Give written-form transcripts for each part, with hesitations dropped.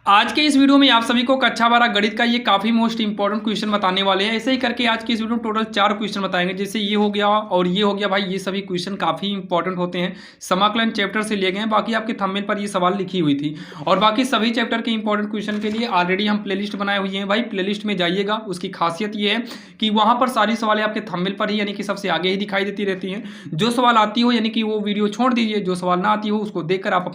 आज के इस वीडियो में आप सभी को कक्षा 12 गणित का ये काफी मोस्ट इंपॉर्टेंट क्वेश्चन बताने वाले हैं। ऐसे ही करके आज के इस वीडियो में टोटल 4 क्वेश्चन बताएंगे, जैसे ये हो गया और ये हो गया। भाई ये सभी क्वेश्चन काफी इंपॉर्टेंट होते हैं, समाकलन चैप्टर से लिए गए हैं। बाकी आपके थंबनेल पर ये सवाल लिखी हुई थी और बाकी सभी चैप्टर के इंपॉर्टेंट क्वेश्चन के लिए ऑलरेडी हम प्लेलिस्ट बनाए हुए हैं। भाई प्लेलिस्ट में जाइएगा, उसकी खासियत ये है कि वहां पर सारी सवालें आपके थंबनेल पर ही यानी कि सबसे आगे ही दिखाई देती रहती हैं। जो सवाल आती हो यानी कि वो वीडियो छोड़ दीजिए, जो सवाल ना आती हो उसको देखकर आप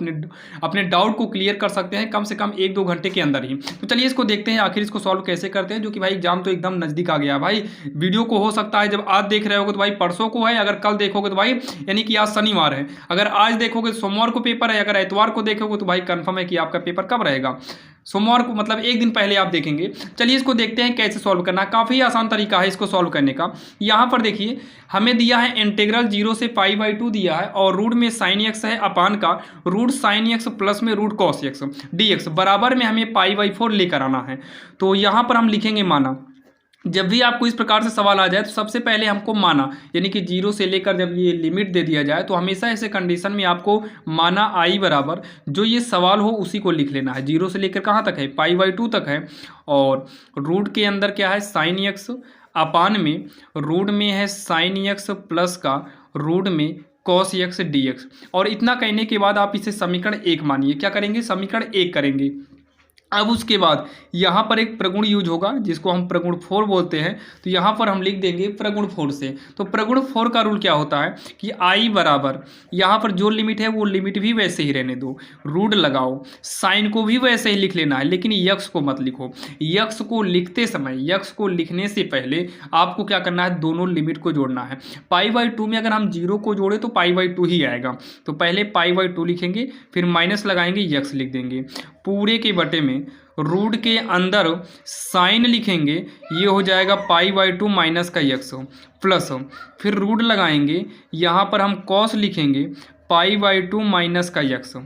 अपने डाउट को क्लियर कर सकते हैं कम से कम 1-2 घंटे के अंदर ही। तो चलिए इसको देखते हैं आखिर इसको सॉल्व कैसे करते हैं, जो कि भाई एग्जाम तो एकदम नजदीक आ गया। भाई वीडियो को हो सकता है जब आज देख रहे होगे तो भाई परसों को है, अगर कल देखोगे तो भाई यानी कि आज शनिवार है, अगर आज देखोगे तो सोमवार को पेपर है, अगर एतवार को देखोगे तो भाई कंफर्म है कि आपका पेपर कब रहेगा, सोमवार को, मतलब एक दिन पहले आप देखेंगे। चलिए इसको देखते हैं कैसे सॉल्व करना है। काफ़ी आसान तरीका है इसको सॉल्व करने का। यहाँ पर देखिए हमें दिया है इंटीग्रल 0 से π/2 दिया है और रूट में साइन एक्स है अपान का रूट साइन एक्स प्लस में रूट कॉस एक्स dx बराबर में हमें π/4 लेकर आना है। तो यहाँ पर हम लिखेंगे माना। जब भी आपको इस प्रकार से सवाल आ जाए तो सबसे पहले हमको माना यानी कि 0 से लेकर जब ये लिमिट दे दिया जाए तो हमेशा ऐसे कंडीशन में आपको माना आई बराबर जो ये सवाल हो उसी को लिख लेना है। 0 से लेकर कहाँ तक है, π/2 तक है और रूट के अंदर क्या है साइन एक्स अपान में रूट में है साइन एक्स प्लस का रूट में कॉस एक्स dx। और इतना कहने के बाद आप इसे समीकरण 1 मानिए। क्या करेंगे, समीकरण 1 करेंगे। अब उसके बाद यहाँ पर एक प्रगुण यूज होगा जिसको हम प्रगुण 4 बोलते हैं। तो यहाँ पर हम लिख देंगे प्रगुण 4 से। तो प्रगुण 4 का रूल क्या होता है कि आई बराबर यहाँ पर जो लिमिट है वो लिमिट भी वैसे ही रहने दो, रूट लगाओ, साइन को भी वैसे ही लिख लेना है, लेकिन यक्स को मत लिखो। यक्स को लिखते समय, यक्स को लिखने से पहले आपको क्या करना है, दोनों लिमिट को जोड़ना है। π/2 में अगर हम 0 को जोड़े तो π/2 ही आएगा। तो पहले π/2 लिखेंगे, फिर माइनस लगाएंगे, यक्स लिख देंगे, पूरे के बटे में रूट के अंदर साइन लिखेंगे, ये हो जाएगा π/2 माइनस का यक्स प्लस, फिर रूट लगाएंगे, यहाँ पर हम कॉस लिखेंगे π/2 माइनस का यक्स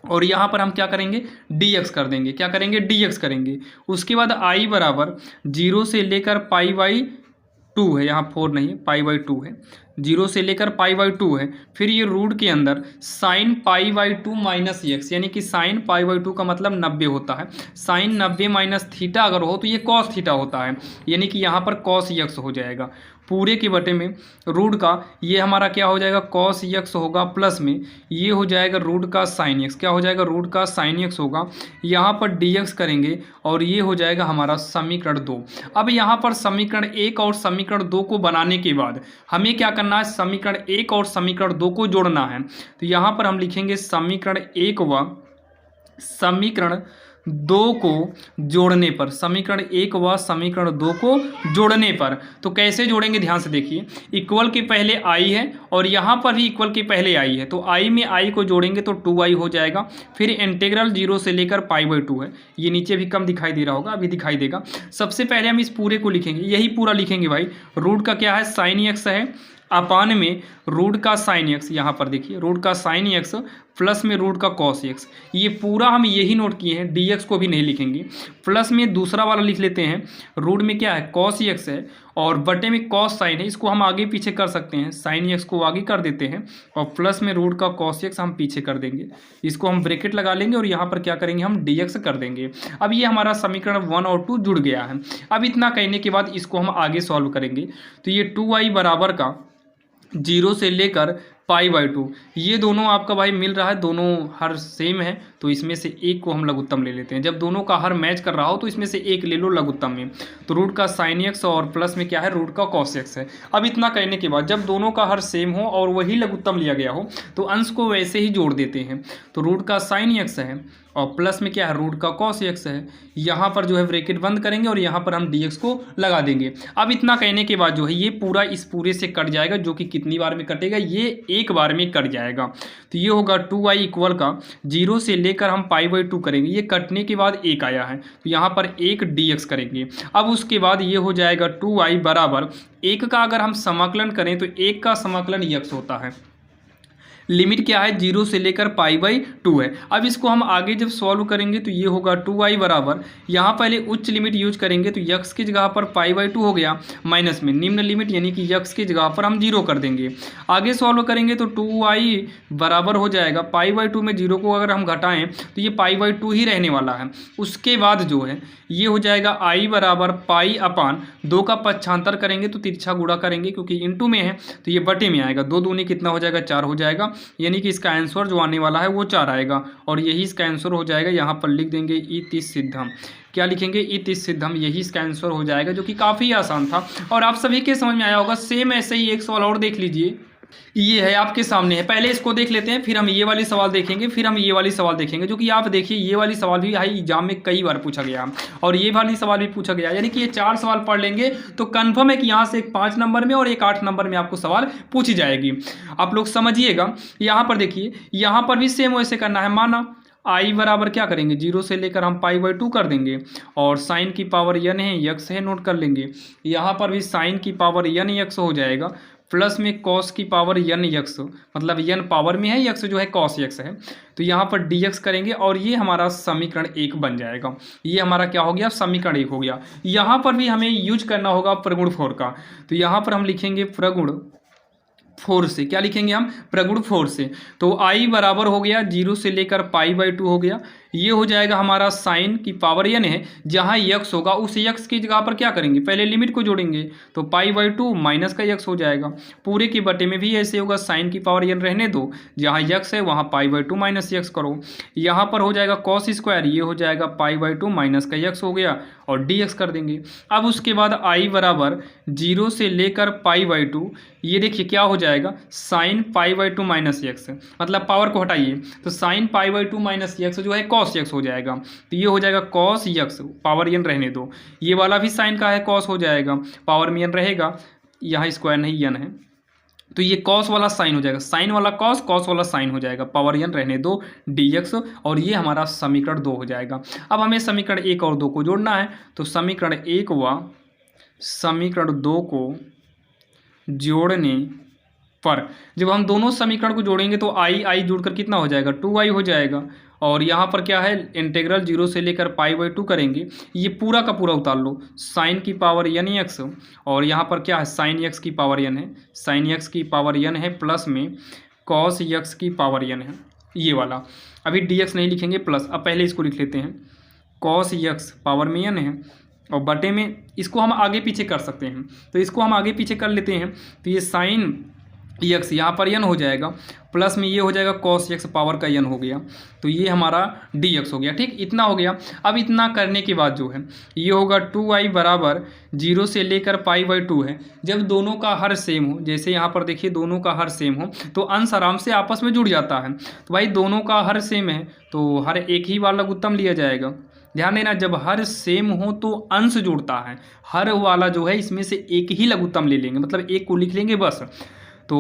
और यहाँ पर हम क्या करेंगे, dx कर देंगे। क्या करेंगे, dx करेंगे। उसके बाद आई बराबर 0 से लेकर π/2 है, यहाँ 4 नहीं π/2 है, 0 से लेकर π/2 है। फिर ये रूट के अंदर साइन π/2 माइनस एक्स यानी कि साइन π/2 का मतलब 90 होता है। साइन 90 माइनस थीटा अगर हो तो ये कॉस थीटा होता है, यानी कि यहाँ पर कॉस एक्स हो जाएगा। पूरे के बटे में रूट का ये हमारा क्या हो जाएगा, कॉस एक्स होगा, प्लस में ये हो जाएगा रूट का साइन एक्स। क्या हो जाएगा, रूट का साइन एक्स होगा। यहाँ पर dx करेंगे और ये हो जाएगा हमारा समीकरण 2। अब यहाँ पर समीकरण 1 और समीकरण 2 को बनाने के बाद हमें क्या करना है, समीकरण 1 और समीकरण 2 को जोड़ना है। तो यहाँ पर हम लिखेंगे समीकरण 1 व समीकरण 2 को जोड़ने पर, समीकरण 1 व समीकरण 2 को जोड़ने पर। तो कैसे जोड़ेंगे, ध्यान से देखिए। इक्वल के पहले आई है और यहाँ पर भी इक्वल के पहले आई है, तो आई में आई को जोड़ेंगे तो 2i हो जाएगा। फिर इंटीग्रल 0 से लेकर π/2 है, ये नीचे भी कम दिखाई दे रहा होगा, अभी दिखाई देगा। सबसे पहले हम इस पूरे को लिखेंगे, यही पूरा लिखेंगे भाई। रूट का क्या है, साइन एक्स है अपान में रूट का साइन एक्स, यहाँ पर देखिए रूट का साइन एक्स प्लस में रूट का कॉस एक्स। ये पूरा हम यही नोट किए हैं, dx को भी नहीं लिखेंगे। प्लस में दूसरा वाला लिख लेते हैं, रूट में क्या है कॉस एक्स है और बटे में कॉस साइन है, इसको हम आगे पीछे कर सकते हैं, साइन एक्स को आगे कर देते हैं और प्लस में रूट का कॉस एक्स हम पीछे कर देंगे। इसको हम ब्रैकेट लगा लेंगे और यहाँ पर क्या करेंगे, हम dx कर देंगे। अब ये हमारा समीकरण 1 और 2 जुड़ गया है। अब इतना कहने के बाद इसको हम आगे सॉल्व करेंगे। तो ये 2i बराबर का 0 से लेकर π/2, ये दोनों आपका भाई मिल रहा है, दोनों हर सेम है, तो इसमें से एक को हम लघुत्तम ले लेते हैं। जब दोनों का हर मैच कर रहा हो तो इसमें से एक ले लो लघुत्तम में। तो रूट का साइन एक्स और प्लस में क्या है, रूट का कॉस एक्स है। अब इतना कहने के बाद जब दोनों का हर सेम हो और वही लघुत्तम लिया गया हो तो अंश को वैसे ही जोड़ देते हैं। तो रूट का साइन एक्स है और प्लस में क्या है, रूट का कॉस एक्स है। यहाँ पर जो है ब्रैकेट बंद करेंगे और यहाँ पर हम dx को लगा देंगे। अब इतना कहने के बाद जो है ये पूरा इस पूरे से कट जाएगा, जो कि कितनी बार में कटेगा, ये एक बार में कट जाएगा। तो ये होगा 2i इक्वल का 0 से लेकर हम π/2 करेंगे, ये कटने के बाद 1 आया है तो यहाँ पर 1 dx करेंगे। अब उसके बाद ये हो जाएगा 2i बराबर 1 का अगर हम समाकलन करें तो 1 का समाकलन x होता है, लिमिट क्या है, 0 से लेकर π/2 है। अब इसको हम आगे जब सॉल्व करेंगे तो ये होगा 2i बराबर, यहाँ पहले उच्च लिमिट यूज करेंगे तो यक्स की जगह पर π/2 हो गया, माइनस में निम्न लिमिट यानी कि यक्स की जगह पर हम 0 कर देंगे। आगे सॉल्व करेंगे तो 2i बराबर हो जाएगा, π/2 में 0 को अगर हम घटाएं तो ये π/2 ही रहने वाला है। उसके बाद जो है ये हो जाएगा i बराबर π/2 का पक्षांतर करेंगे तो तिरछा गुणा करेंगे, क्योंकि इंटू में है तो ये बटे में आएगा, 2 दूनी कितना हो जाएगा, 4 हो जाएगा, यानी कि इसका आंसर जो आने वाला है वो 4 आएगा और यही इसका आंसर हो जाएगा। यहाँ पर लिख देंगे इति सिद्धम, क्या लिखेंगे, इति सिद्धम, यही इसका आंसर हो जाएगा, जो कि काफ़ी आसान था और आप सभी के समझ में आया होगा। सेम ऐसे ही एक सवाल और देख लीजिए, ये है आपके सामने है, पहले इसको देख लेते हैं, फिर हम ये वाली सवाल देखेंगे, फिर हम ये वाली सवाल देखेंगे, जो कि आप देखिए ये वाली सवाल भी हाई एग्जाम में कई बार पूछा गया और ये वाली सवाल भी पूछा गया, यानी कि ये 4 सवाल पढ़ लेंगे तो कंफर्म है कि यहाँ से एक 5 नंबर में और एक 8 नंबर में आपको सवाल पूछी जाएगी। आप लोग समझिएगा। यहाँ पर देखिए, यहाँ पर भी सेम वैसे करना है। माना i बराबर क्या करेंगे, 0 से लेकर हम π/2 कर देंगे और साइन की पावर n है, यक्स है, नोट कर लेंगे। यहाँ पर भी साइन की पावर n यक्स हो जाएगा, प्लस में कॉस की पावर n यक्स, मतलब n पावर में है, यक्स जो है कॉस यक्स है, तो यहाँ पर dx करेंगे और ये हमारा समीकरण 1 बन जाएगा। ये हमारा क्या हो गया, समीकरण 1 हो गया। यहाँ पर भी हमें यूज करना होगा प्रगुण 4 का, तो यहाँ पर हम लिखेंगे प्रगुण 4 से, क्या लिखेंगे हम, प्रगुण 4 से। तो i बराबर हो गया 0 से लेकर π/2 हो गया, ये हो जाएगा हमारा साइन की पावर n है, जहाँ यक्स होगा उस यक्स की जगह पर क्या करेंगे, पहले लिमिट को जोड़ेंगे तो π/2 माइनस का यक्स हो जाएगा। पूरे के बटे में भी ऐसे होगा, साइन की पावर n रहने दो, जहाँ यक्स है वहाँ π/2 माइनस यक्स करो। यहाँ पर हो जाएगा कॉस स्क्वायर, ये हो जाएगा π/2 माइनस का यक्स हो गया और dx कर देंगे। अब उसके बाद i बराबर 0 से लेकर π/2, ये देखिए क्या हो जाएगा, साइन π/2 माइनस यक्स, मतलब पावर को हटाइए तो साइन π/2 माइनस यक्स जो है कॉस यक्स हो जाएगा, तो ये हो जाएगा कॉस यक्स, पावर n रहने दो, ये वाला भी साइन का है कॉस हो जाएगा, पावर में n रहेगा, यहाँ स्क्वायर नहीं n है, तो ये कॉस वाला साइन हो जाएगा, साइन वाला कॉस, कॉस वाला साइन हो जाएगा, पावर n रहने दो dx, और ये हमारा समीकरण 2 हो जाएगा। अब हमें समीकरण 1 और 2 को जोड़ना है, तो समीकरण 1 व समीकरण 2 को जोड़ने पर जब हम दोनों समीकरण को जोड़ेंगे तो i जोड़कर कितना हो जाएगा, 2i हो जाएगा। और यहाँ पर क्या है, इंटीग्रल 0 से लेकर π/2 करेंगे, ये पूरा का पूरा उतार लो, साइन की पावर n x, और यहाँ पर क्या है, साइन x की पावर n है, साइन x की पावर n है, प्लस में कॉस x की पावर n है, ये वाला। अभी dx नहीं लिखेंगे, प्लस, अब पहले इसको लिख लेते हैं, कॉस x पावर में n है और बटे में, इसको हम आगे पीछे कर सकते हैं, तो इसको हम आगे पीछे कर लेते हैं, तो ये साइन x यहाँ पर n हो जाएगा, प्लस में ये हो जाएगा कॉस x पावर का n हो गया, तो ये हमारा dx हो गया। ठीक, इतना हो गया। अब इतना करने के बाद जो है ये होगा 2i बराबर 0 से लेकर π/2 है। जब दोनों का हर सेम हो, जैसे यहाँ पर देखिए दोनों का हर सेम हो तो अंश आराम से आपस में जुड़ जाता है, तो भाई दोनों का हर सेम है तो हर एक ही वाला लघुत्तम लिया जाएगा। ध्यान देना, जब हर सेम हो तो अंश जुड़ता है, हर वाला जो है इसमें से एक ही लघुत्तम ले लेंगे, मतलब एक को लिख लेंगे बस। तो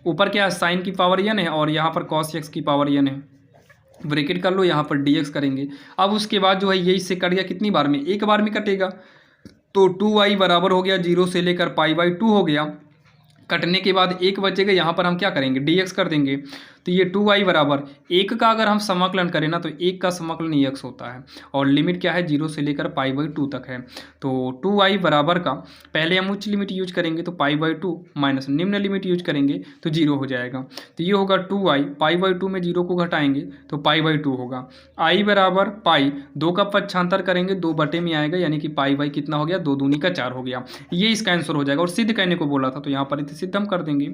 ऊपर क्या है, साइन की पावर n है और यहाँ पर कॉस x की पावर n है, ब्रैकेट कर लो, यहाँ पर dx करेंगे। अब उसके बाद जो है ये इससे कट गया, कितनी बार में, एक बार में कटेगा, तो 2i बराबर हो गया 0 से लेकर π/2 हो गया। कटने के बाद एक बचेगा, यहाँ पर हम क्या करेंगे, dx कर देंगे, तो ये 2i बराबर 1 का अगर हम समाकलन करें ना तो 1 का समाकलन x होता है और लिमिट क्या है, 0 से लेकर π/2 तक है। तो 2i बराबर का पहले हम उच्च लिमिट यूज करेंगे तो π/2 माइनस निम्न लिमिट यूज करेंगे तो 0 हो जाएगा, तो ये होगा 2i, π/2 में 0 को घटाएंगे तो π/2 होगा। i बराबर पाई, 2 का पक्षांतर करेंगे 2 बटे में आएगा, यानी कि पाई कितना हो गया, 2 दूनी का 4 हो गया, ये इसका आंसर हो जाएगा। और सिद्ध करने को बोला था तो यहाँ पर इति सिद्धम कर देंगे,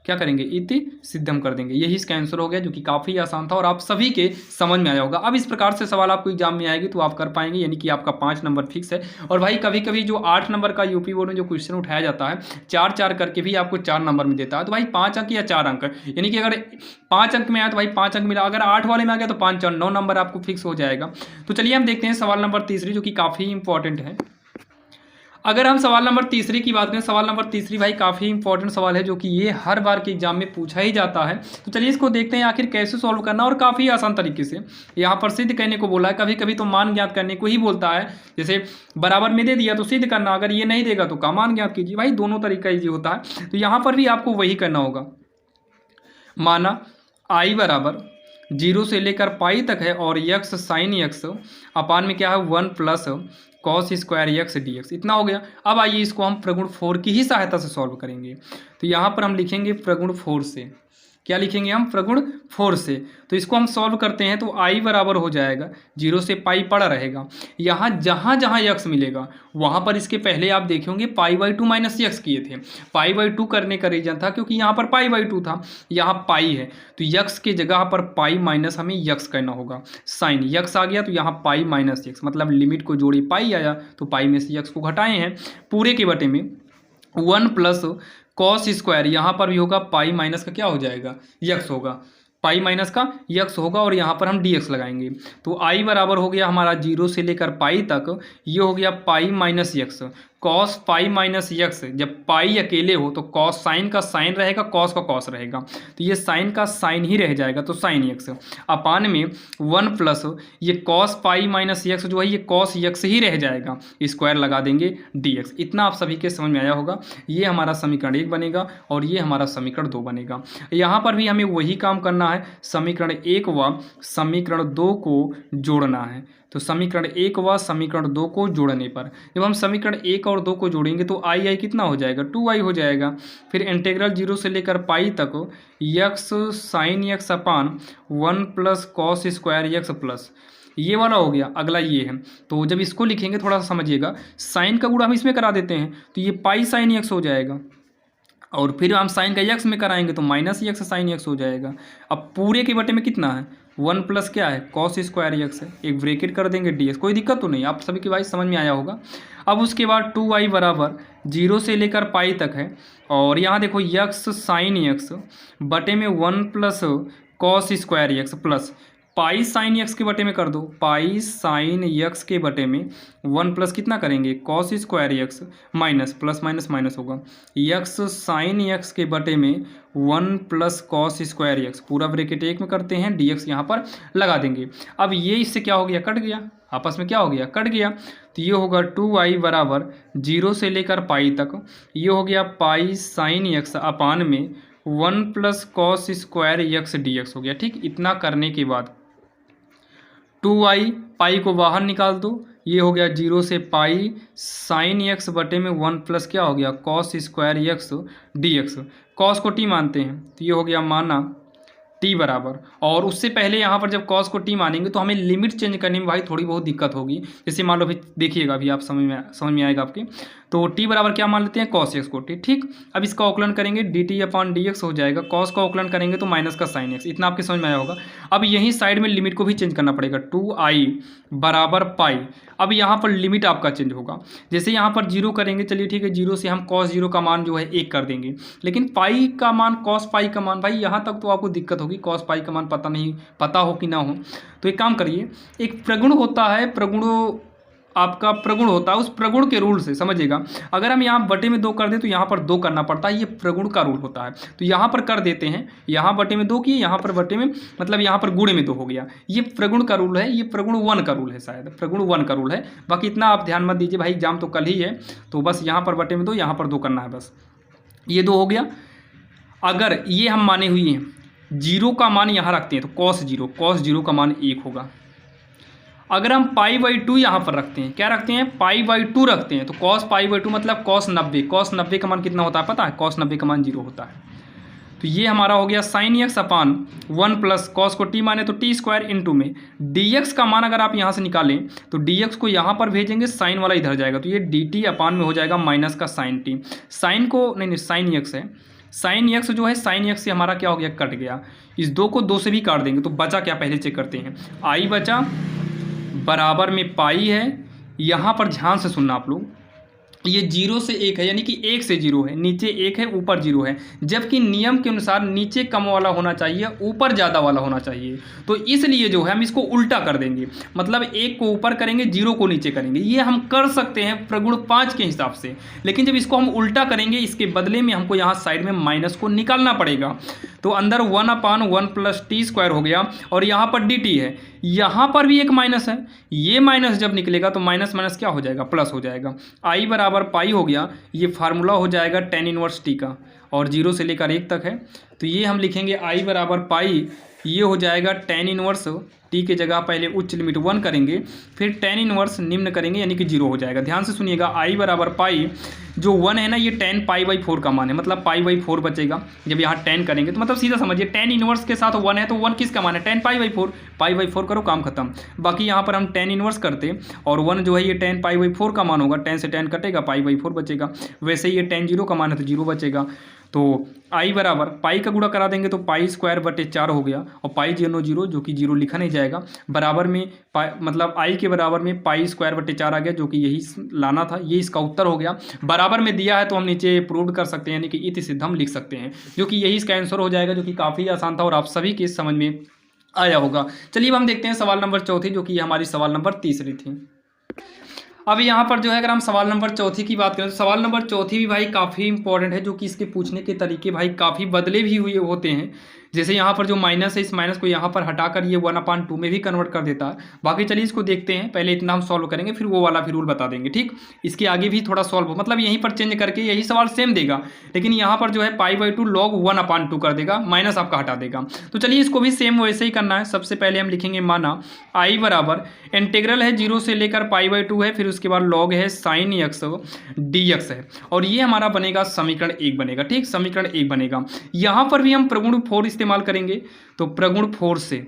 क्या करेंगे, इति सिद्धम कर देंगे, यही इसका आंसर हो गया, जो कि काफ़ी आसान था और आप सभी के समझ में आया होगा। अब इस प्रकार से सवाल आपको एग्जाम में आएगी तो आप कर पाएंगे, यानी कि आपका 5 नंबर फिक्स है। और भाई कभी कभी जो 8 नंबर का यूपी बोर्ड में जो क्वेश्चन उठाया जाता है 4-4 करके भी आपको 4 नंबर में देता है, तो भाई 5 अंक या 4 अंक, यानी कि अगर 5 अंक में आया तो भाई 5 अंक मिला, अगर 8 वाले में आ गया तो 5-4-9 नंबर आपको फिक्स हो जाएगा। तो चलिए हम देखते हैं सवाल नंबर 3, जो कि काफ़ी इंपॉर्टेंट है। अगर हम सवाल नंबर 3 की बात करें, सवाल नंबर 3 भाई काफ़ी इंपॉर्टेंट सवाल है, जो कि ये हर बार के एग्जाम में पूछा ही जाता है। तो चलिए इसको देखते हैं आखिर कैसे सॉल्व करना, और काफ़ी आसान तरीके से। यहाँ पर सिद्ध करने को बोला है, कभी कभी तो मान ज्ञात करने को ही बोलता है, जैसे बराबर में दे दिया तो सिद्ध करना, अगर ये नहीं देगा तो का मान ज्ञात कीजिए। भाई दोनों तरीका ईजी होता है, तो यहाँ पर भी आपको वही करना होगा। माना आई बराबर 0 से लेकर पाई तक है और यक्स साइन यक्स अपान में क्या है 1 plus cos square x D x, इतना हो गया। अब आइए इसको हम प्रगुण 4 की ही सहायता से सॉल्व करेंगे। तो यहाँ पर हम लिखेंगे प्रगुण 4 से, क्या लिखेंगे हम प्रगुण 4 से। तो इसको हम सॉल्व करते हैं तो आई बराबर हो जाएगा 0 से पाई पड़ा रहेगा, यहाँ जहाँ जहाँ यक्स मिलेगा वहाँ पर इसके पहले आप देखे होंगे पाई बाई 2 माइनस यक्स किए थे। पाई बाई 2 करने का रीजन था क्योंकि यहाँ पर पाई बाई 2 था, यहाँ पाई है तो यक्स के जगह पर पाई माइनस हमें यक्स करना होगा। साइन यक्स आ गया तो यहाँ पाई माइनस यक्स, मतलब लिमिट को जोड़े पाई आया तो पाई में से यक्स को घटाए हैं, पूरे के बटे में 1 प्लस कॉस स्क्वायर, यहाँ पर भी होगा पाई माइनस का क्या हो जाएगा यक्स होगा, पाई माइनस का यक्स होगा और यहाँ पर हम डी एक्स लगाएंगे। तो आई बराबर हो गया हमारा 0 से लेकर पाई तक, ये हो गया pi minus x, cos pi minus x. जब पाई अकेले हो तो कॉस साइन का साइन रहेगा, कॉस का कॉस रहेगा, तो ये साइन का साइन ही रह जाएगा तो साइन यक्स अपान में 1 प्लस ये कॉस पाई माइनस यक्स जो है ये कॉस यक्स ही रह जाएगा, स्क्वायर लगा देंगे डी एक्स। इतना आप सभी के समझ में आया होगा। ये हमारा समीकरण 1 बनेगा और ये हमारा समीकरण 2 बनेगा। यहाँ पर भी हमें वही काम करना है, समीकरण 1 व समीकरण 2 को जोड़ना है। तो समीकरण 1 व समीकरण 2 को जोड़ने पर जब हम समीकरण 1 और 2 को जोड़ेंगे तो आई आई कितना हो जाएगा 2i हो जाएगा। फिर इंटीग्रल 0 से लेकर पाई तक यक्स साइन यक्स अपान 1 plus cos square x plus, ये वाला हो गया। अगला ये है, तो जब इसको लिखेंगे थोड़ा सा समझिएगा, साइन का गुणा हम इसमें करा देते हैं तो ये पाई साइन यक्स हो जाएगा और फिर हम साइन का यक्स में कराएंगे तो माइनस यक्स साइन यक्स हो जाएगा। अब पूरे के बटे में कितना है 1 प्लस क्या है कॉस स्क्वायर यक्स है, एक ब्रेकेट कर देंगे डी एक्स, कोई दिक्कत तो नहीं, आप सभी की बात समझ में आया होगा। अब उसके बाद 2i बराबर 0 से लेकर पाई तक है और यहाँ देखो यक्स साइन यक्स बटे में 1 plus cos square x plus pi sine x के बटे में कर दो, पाई साइन यक्स के बटे में 1 प्लस कितना करेंगे cos square x minus plus minus minus होगा, यक्स साइन यक्स के बटे में 1 प्लस कॉस स्क्वायर यक्स, पूरा ब्रैकेट एक में करते हैं डी एक्स यहाँ पर लगा देंगे। अब ये इससे क्या हो गया कट गया, आपस में क्या हो गया कट गया, तो ये होगा 2i बराबर 0 से लेकर पाई तक, ये हो गया पाई साइन यक्स अपान में 1 plus cos square x D x हो गया। ठीक, इतना करने के बाद 2i पाई को बाहर निकाल दो, ये हो गया 0 से पाई साइन यक्स बटे में 1 प्लस क्या हो गया cos square x D x, cos को टी मानते हैं तो ये हो गया माना टी बराबर, और उससे पहले यहाँ पर जब कॉस को टी मानेंगे तो हमें लिमिट चेंज करने में भाई थोड़ी बहुत दिक्कत होगी। जैसे मान लो, अभी देखिएगा अभी आप समझ में आएगा आपके। तो टी बराबर क्या मान लेते हैं कॉस एक्स को टी। ठीक, अब इसका अवकलन करेंगे D T upon D x हो जाएगा, कॉस का अवकलन करेंगे तो माइनस का साइन एक्स, इतना आपके समझ में आया होगा। अब यहीं साइड में लिमिट को भी चेंज करना पड़ेगा, 2i बराबर पाई। अब यहाँ पर लिमिट आपका चेंज होगा, जैसे यहाँ पर 0 करेंगे, चलिए ठीक है 0 से हम कॉस 0 का मान जो है 1 कर देंगे, लेकिन पाई का मान कॉस पाई का मान, भाई यहाँ तक तो आपको दिक्कत होगी, कॉस पाई का मान पता हो कि ना हो। तो एक काम करिए, एक प्रगुण होता है, आपका प्रगुण होता है, उस प्रगुण के रूल से समझिएगा। अगर हम यहाँ बटे में 2 कर दें तो यहाँ पर 2 करना पड़ता है, ये प्रगुण का रूल होता है। तो यहाँ पर कर देते हैं, यहाँ बटे में 2 किए, यहाँ पर बटे में मतलब यहाँ पर गुणे में 2 हो गया, ये प्रगुण का रूल है, ये प्रगुण 1 का रूल है, शायद प्रगुण 1 का रूल है। बाकी इतना आप ध्यान मत दीजिए भाई, एग्जाम तो कल ही है, तो बस यहाँ पर बटे में 2, यहाँ पर 2 करना है, बस ये 2 हो गया। अगर ये हम माने हुए हैं 0 का मान यहाँ रखते हैं तो कॉस 0 का मान 1 होगा। अगर हम पाई बाई 2 यहाँ पर रखते हैं, क्या रखते हैं पाई बाई 2 रखते हैं, तो कॉस पाई बाई 2 मतलब कॉस 90 का मान कितना होता है पता है, कॉस 90 का मान 0 होता है। तो ये हमारा हो गया साइन एक्स अपान 1 प्लस कॉस को टी माने तो टी स्क्वायर इंटू में डी एक्स का मान अगर आप यहाँ से निकालें तो डी एक्स को यहाँ पर भेजेंगे, साइन वाला इधर जाएगा, तो ये डी टी अपान में हो जाएगा माइनस का साइन टी। साइन को नहीं साइन एक्स है, साइन एक्स जो है साइन एक्स से हमारा क्या हो गया कट गया, इस 2 को 2 से भी काट देंगे तो बचा क्या पहले चेक करते हैं, आई बचा बराबर में पाई है। यहाँ पर ध्यान से सुनना आप लोग, ये 0 से 1 है, यानी कि 1 से 0 है, नीचे 1 है ऊपर 0 है, जबकि नियम के अनुसार नीचे कम वाला होना चाहिए ऊपर ज़्यादा वाला होना चाहिए। तो इसलिए जो है हम इसको उल्टा कर देंगे, मतलब 1 को ऊपर करेंगे 0 को नीचे करेंगे। ये हम कर सकते हैं प्रगुण 5 के हिसाब से, लेकिन जब इसको हम उल्टा करेंगे इसके बदले में हमको यहाँ साइड में माइनस को निकालना पड़ेगा। तो अंदर 1 अपान 1 प्लस टी स्क्वायर हो गया और यहाँ पर डी टी है, यहाँ पर भी एक माइनस है, ये माइनस जब निकलेगा तो माइनस माइनस क्या हो जाएगा प्लस हो जाएगा। आई बराबर पाई हो गया, ये फार्मूला हो जाएगा tan इनवर्स टी का। और 0 से लेकर 1 तक है। तो ये हम लिखेंगे i बराबर पाई, ये हो जाएगा tan इनवर्स t के जगह पहले उच्च लिमिट 1 करेंगे, फिर tan इनवर्स निम्न करेंगे यानी कि 0 हो जाएगा। ध्यान से सुनिएगा, i बराबर पाई जो 1 है ना, ये tan पाई/4 का मान है, मतलब पाई/4 बचेगा। जब यहाँ tan करेंगे तो मतलब सीधा समझिए tan इनवर्स के साथ 1 है तो 1 किसका मान है, tan पाई/4, पाई/4 करो काम खत्म। बाकी यहाँ पर हम tan इनवर्स करते और 1 जो है ये tan पाई/4 का मान होगा, tan से tan कटेगा, पाई/4 बचेगा। वैसे ये tan 0 का मान है तो 0 बचेगा। तो i बराबर पाई का गुणा करा देंगे तो पाई²/4 हो गया, और पाई 0 जो कि 0 लिखा नहीं जाएगा, बराबर में मतलब i के बराबर में पाई²/4 आ गया, जो कि यही लाना था, ये इसका उत्तर हो गया। बराबर में दिया है तो हम नीचे प्रूव कर सकते हैं, यानी कि इति सिद्ध हम लिख सकते हैं, जो कि यही इसका आंसर हो जाएगा, जो कि काफ़ी आसान था और आप सभी के समझ में आया होगा। चलिए अब हम देखते हैं सवाल नंबर 4, जो कि हमारी सवाल नंबर 3 थी। अब यहाँ पर जो है अगर हम सवाल नंबर 4 की बात करें तो सवाल नंबर 4 भी भाई काफ़ी इंपॉर्टेंट है, जो कि इसके पूछने के तरीके भाई काफ़ी बदले भी हुए होते हैं। जैसे यहाँ पर जो माइनस है, इस माइनस को यहाँ पर हटाकर ये 1/2 में भी कन्वर्ट कर देता है। बाकी चलिए इसको देखते हैं, पहले इतना हम सॉल्व करेंगे फिर वो वाला भी रूल बता देंगे, ठीक। इसके आगे भी थोड़ा सॉल्व मतलब यहीं पर चेंज करके यही सवाल सेम देगा, लेकिन यहाँ पर जो है पाई/2 log 1/2 कर देगा, माइनस आपका हटा देगा। तो चलिए इसको भी सेम वैसे ही करना है। सबसे पहले हम लिखेंगे माना i बराबर इंटीग्रल है 0 से लेकर पाई/2 है, फिर उसके बाद लॉग है sin x dx है, और ये हमारा बनेगा समीकरण 1 बनेगा, ठीक। समीकरण 1 बनेगा। यहाँ पर भी हम प्रगुण 4 इस्तेमाल करेंगे, तो प्रगुण 4 से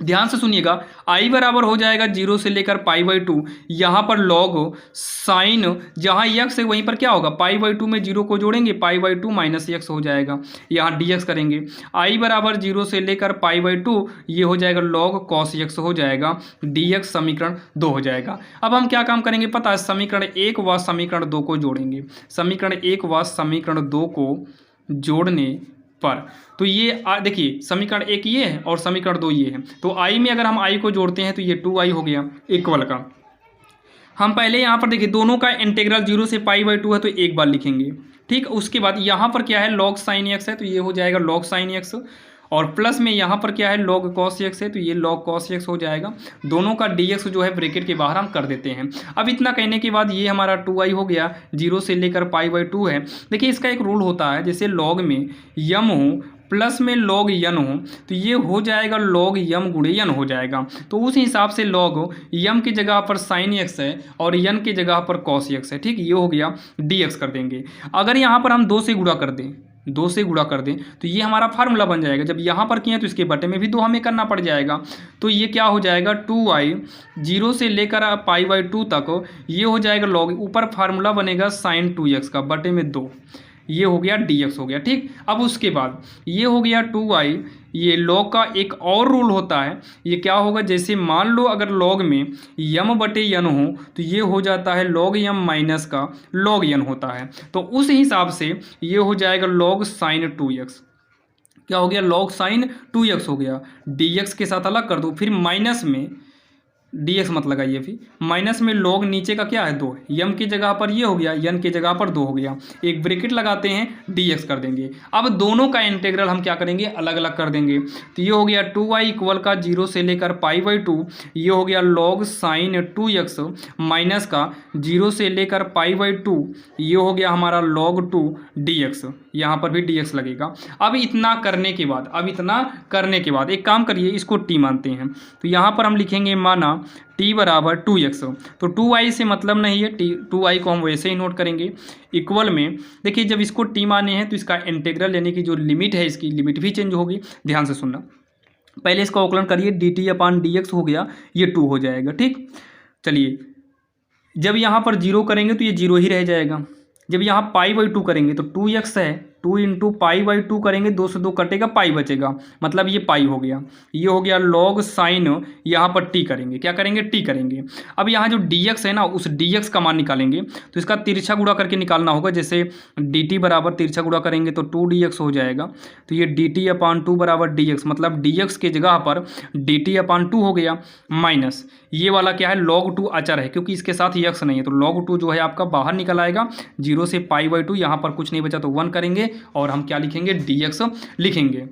ध्यान से सुनिएगा, i बराबर हो जाएगा 0 से लेकर पाई/2, यहाँ पर लॉग साइन, जहाँ x है वहीं पर क्या होगा, पाई/2 में 0 को जोड़ेंगे, पाई/2 माइनस x हो जाएगा, यहाँ dx करेंगे। i बराबर 0 से लेकर पाई/2, ये हो जाएगा लॉग कॉस x हो जाएगा, dx समीकरण 2 हो जाएगा। अब हम क्या काम करेंगे पता है, समीकरण 1 व समीकरण 2 को जोड़ेंगे। समीकरण 1 व समीकरण 2 को जोड़ने पर तो ये देखिए समीकरण 1 ये है और समीकरण 2 ये है, तो i में अगर हम i को जोड़ते हैं तो ये 2i हो गया इक्वल का। हम पहले यहाँ पर देखिए दोनों का इंटीग्रल 0 से पाई/2 है तो एक बार लिखेंगे, ठीक। उसके बाद यहाँ पर क्या है लॉग साइन x है तो ये हो जाएगा लॉग साइन x, और प्लस में यहाँ पर क्या है log cos x है तो ये log cos x हो जाएगा। दोनों का dx जो है ब्रैकेट के बाहर हम कर देते हैं। अब इतना कहने के बाद ये हमारा 2i हो गया, 0 से लेकर पाई/2 है। देखिए इसका एक रूल होता है, जैसे log में यम हो प्लस में log n हो तो ये हो जाएगा log m गुणे n हो जाएगा। तो उस हिसाब से log m की जगह पर sin x है और n की जगह पर cos x है, ठीक। ये हो गया dx कर देंगे। अगर यहाँ पर हम 2 से गुणा कर दें, 2 से गुणा कर दें तो ये हमारा फार्मूला बन जाएगा। जब यहाँ पर किए तो इसके बटे में भी 2 हमें करना पड़ जाएगा, तो ये क्या हो जाएगा 2i 0 से लेकर पाई/2 तक, ये हो जाएगा log, ऊपर फार्मूला बनेगा sin 2x का बटे में 2, ये हो गया dx हो गया, ठीक। अब उसके बाद ये हो गया 2i, ये log का एक और रूल होता है, ये क्या होगा, जैसे मान लो अगर log में m बटे n हो तो ये हो जाता है log m माइनस का log n होता है, तो उस हिसाब से ये हो जाएगा log sin 2x। क्या हो गया log sin 2x हो गया, dx के साथ अलग कर दो, फिर माइनस में dx मत लगाइए, फिर माइनस में log नीचे का क्या है 2, m की जगह पर ये हो गया, n की जगह पर 2 हो गया, एक ब्रैकेट लगाते हैं dx कर देंगे। अब दोनों का इंटीग्रल हम क्या करेंगे अलग अलग कर देंगे, तो ये हो गया 2i इक्वल का 0 से लेकर पाई/2, ये हो गया log sin 2x माइनस का 0 से लेकर पाई/2, ये हो गया हमारा log 2 dx, यहाँ पर भी dx लगेगा। अब इतना करने के बाद एक काम करिए, इसको t मानते हैं, तो यहाँ पर हम लिखेंगे माना t बराबर 2x, तो 2i से मतलब नहीं है, 2i को हम वैसे ही नोट करेंगे इक्वल में। देखिए जब इसको t माने हैं तो इसका इंटीग्रल यानी कि जो लिमिट है इसकी लिमिट भी चेंज होगी। ध्यान से सुनना, पहले इसका अवकलन करिए, dt/dx हो गया, ये 2 हो जाएगा, ठीक। चलिए जब यहाँ पर 0 करेंगे तो ये 0 ही रह जाएगा, जब यहाँ पाई/2 करेंगे तो 2x है, 2 इंटू पाई/2 करेंगे, 2 से 2 कटेगा, पाई बचेगा, मतलब ये पाई हो गया, ये हो गया log साइन, यहाँ पर t करेंगे, क्या करेंगे t करेंगे। अब यहाँ जो dx है ना, उस dx का मान निकालेंगे तो इसका तिरछा गुणा करके निकालना होगा, जैसे dt बराबर तिरछा गुणा करेंगे तो 2dx हो जाएगा, तो ये dt/2 बराबर dx, मतलब dx के जगह पर dt/2 हो गया, माइनस ये वाला क्या है log 2 अचर है क्योंकि इसके साथ x नहीं है, तो log 2 जो है आपका बाहर निकल आएगा, 0 से पाई/2, यहाँ पर कुछ नहीं बचा तो 1 करेंगे और हम क्या लिखेंगे dx लिखेंगे।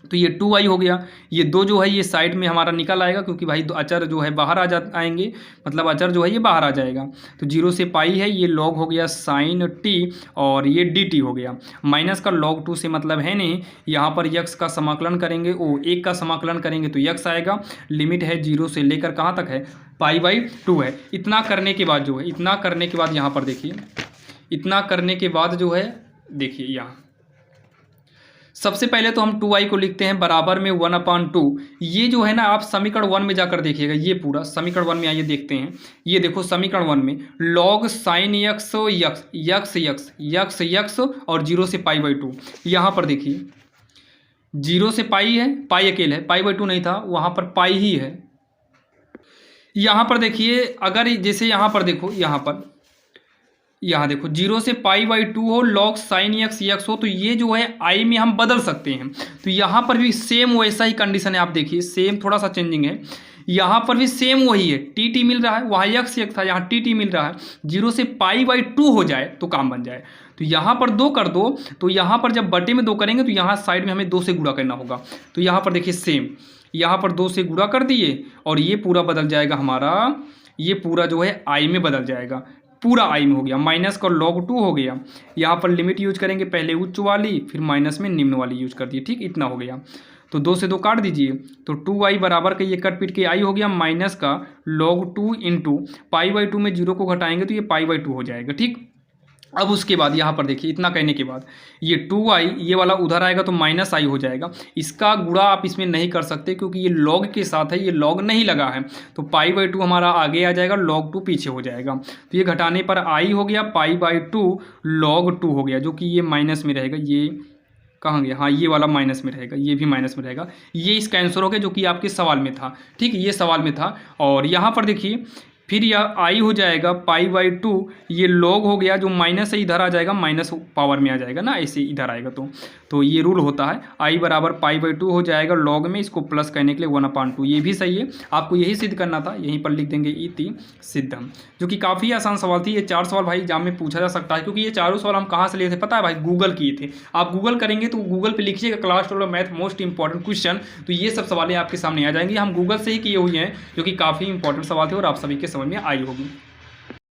तो ये 2i हो गया। ये 2 जो है ये साइड में हमारा निकल आएगा, क्योंकि भाई अचर जो है बाहर आएंगे, मतलब अचर जो है ये बाहर आ जाएगा। तो 0 से पाई है, ये log हो गया sin t, और ये dt हो गया। माइनस का log 2 से मतलब है नहीं, यहाँ पर यक्स का समाकलन करेंगे, 1 का समाकलन करेंगे तो यक्स आएगा। लिमिट है 0 से लेकर कहाँ तक है, π/2 है। इतना करने के बाद जो है, इतना करने के बाद यहाँ पर देखिए, इतना करने के बाद जो है देखिए यहाँ सबसे पहले तो हम 2i को लिखते हैं बराबर में 1/2। ये जो है ना, आप समीकरण 1 में जाकर देखिएगा, ये पूरा समीकरण 1 में आइए देखते हैं। ये देखो समीकरण 1 में log sin x यक्स और 0 से π/2। यहाँ पर देखिए 0 से पाई है, पाई अकेले है, π/2 नहीं था, वहाँ पर पाई ही है। यहाँ पर देखिए, अगर जैसे यहाँ पर देखो, यहाँ देखो 0 से π/2 हो, log sin x यक्स हो, तो ये जो है i में हम बदल सकते हैं। तो यहाँ पर भी सेम वैसा ही कंडीशन है, आप देखिए सेम, थोड़ा सा चेंजिंग है। यहाँ पर भी सेम वही है, टी मिल रहा है, वहाँ यक्स था, यहाँ टी मिल रहा है। 0 से π/2 हो जाए तो काम बन जाए। तो यहाँ पर 2 कर दो, तो यहाँ पर जब बटे में 2 करेंगे तो यहाँ साइड में हमें 2 से गुणा करना होगा। तो यहाँ पर देखिए सेम, यहाँ पर 2 से गुणा कर दिए, और ये पूरा बदल जाएगा हमारा, ये पूरा जो है i में बदल जाएगा, पूरा i में हो गया। माइनस का log 2 हो गया। यहाँ पर लिमिट यूज करेंगे, पहले उच्च वाली फिर माइनस में निम्न वाली यूज कर दी, ठीक, इतना हो गया। तो 2 से 2 काट दीजिए, तो 2i बराबर का ये कट पीट के i हो गया, माइनस का log 2 इंटू π/2 में 0 को घटाएंगे तो ये π/2 हो जाएगा, ठीक। अब उसके बाद यहाँ पर देखिए, इतना कहने के बाद ये 2i, ये वाला उधर आएगा तो माइनस i हो जाएगा। इसका गुणा आप इसमें नहीं कर सकते, क्योंकि ये log के साथ है, ये log नहीं लगा है, तो π/2 हमारा आगे आ जाएगा, log 2 पीछे हो जाएगा। तो ये घटाने पर i हो गया, π/2 log 2 हो गया, जो कि ये माइनस में रहेगा। ये कहाँ गया, हाँ ये वाला माइनस में रहेगा, ये भी माइनस में रहेगा। ये इसका आंसर हो गया, जो कि आपके सवाल में था, ठीक, ये सवाल में था। और यहाँ पर देखिए फिर यह i हो जाएगा π/2, ये log हो गया, जो माइनस से इधर आ जाएगा, माइनस पावर में आ जाएगा ना, ऐसे इधर आएगा। तो ये रूल होता है, i बराबर π/2 हो जाएगा log में, इसको प्लस करने के लिए 1/2। ये भी सही है, आपको यही सिद्ध करना था, यहीं पर लिख देंगे इति सिद्धम, जो कि काफ़ी आसान सवाल थी। ये 4 सवाल भाई एग्जाम में पूछा जा सकता है, क्योंकि ये चारों सवाल हम कहाँ से लिए थे पता है भाई, गूगल किए थे। आप गूगल करेंगे तो गूगल पर लिखिएगा class 12 math most important question, तो ये सब सवालें आपके सामने आ जाएंगी। हम गूगल से ही किए हुए हैं, जो कि काफ़ी इंपॉर्टेंट सवाल थे और आप सभी के समझ में आई होगी।